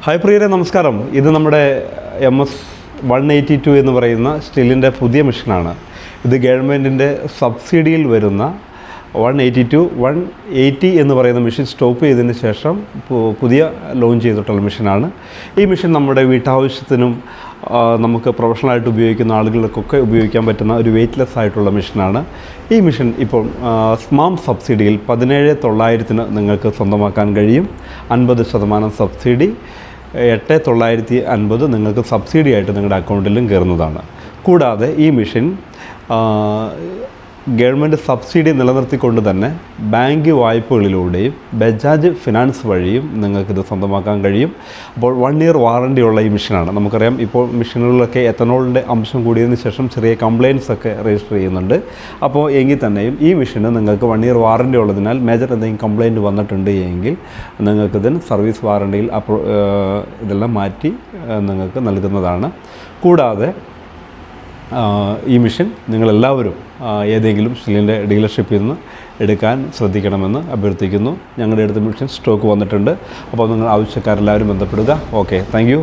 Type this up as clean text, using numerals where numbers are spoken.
Hi പ്രിയരെ, നമസ്കാരം. ഇത് നമ്മുടെ MS-182 എന്ന് പറയുന്ന സ്റ്റീലിൻ്റെ പുതിയ മെഷീനാണ്. ഇത് ഗവൺമെൻറ്റിൻ്റെ സബ്സിഡിയിൽ വരുന്ന 182, 180 എന്ന് പറയുന്ന മെഷീൻ സ്റ്റോപ്പ് ചെയ്തതിന് ശേഷം പുതിയ ലോഞ്ച് ചെയ്തിട്ടുള്ള മെഷീനാണ്. ഈ മെഷീൻ നമ്മുടെ വീട്ടാവശ്യത്തിനും നമുക്ക് പ്രൊഫഷണലായിട്ട് ഉപയോഗിക്കുന്ന ആളുകൾക്കൊക്കെ ഉപയോഗിക്കാൻ പറ്റുന്ന ഒരു വെയ്റ്റ്ലെസ് ആയിട്ടുള്ള മെഷീനാണ്. ഈ മെഷീൻ ഇപ്പോൾ സ്മാം സബ്സിഡിയിൽ 17,900 നിങ്ങൾക്ക് സ്വന്തമാക്കാൻ കഴിയും. 50% സബ്സിഡി, 8,950 നിങ്ങൾക്ക് സബ്സിഡി ആയിട്ട് നിങ്ങളുടെ അക്കൗണ്ടിലും കയറുന്നതാണ്. കൂടാതെ ഈ മെഷീൻ ഗവൺമെൻറ് സബ്സിഡി നിലനിർത്തിക്കൊണ്ട് തന്നെ ബാങ്ക് വായ്പകളിലൂടെയും ബജാജ് ഫിനാൻസ് വഴിയും നിങ്ങൾക്കിത് സ്വന്തമാക്കാൻ കഴിയും. അപ്പോൾ 1 ഇയർ വാറണ്ടിയുള്ള ഈ മെഷീനാണ്. നമുക്കറിയാം, ഇപ്പോൾ മെഷീനുകളിലൊക്കെ എത്തനോളിൻ്റെ അംശം കൂടിയതിന് ശേഷം ചെറിയ കംപ്ലയിൻറ്റ്സ് ഒക്കെ രജിസ്റ്റർ ചെയ്യുന്നുണ്ട്. അപ്പോൾ എങ്കിൽ തന്നെയും ഈ മെഷീന് നിങ്ങൾക്ക് 1 ഇയർ വാറണ്ടി ഉള്ളതിനാൽ മേജർ എന്തെങ്കിലും കംപ്ലയിൻറ്റ് വന്നിട്ടുണ്ട് എങ്കിൽ നിങ്ങൾക്കിതിന് സർവീസ് വാറണ്ടിയിൽ ഇതെല്ലാം മാറ്റി നിങ്ങൾക്ക് നൽകുന്നതാണ്. കൂടാതെ ഈ മെഷീൻ നിങ്ങളെല്ലാവരും ഏതെങ്കിലും സ്റ്റീലിൻ്റെ ഡീലർഷിപ്പിൽ നിന്ന് എടുക്കാൻ ശ്രദ്ധിക്കണമെന്ന് അഭ്യർത്ഥിക്കുന്നു. ഞങ്ങളുടെ അടുത്ത് മെഷീൻ സ്റ്റോക്ക് വന്നിട്ടുണ്ട്. അപ്പോൾ നിങ്ങൾ ആവശ്യക്കാരെല്ലാവരും ബന്ധപ്പെടുക. Okay, thank you.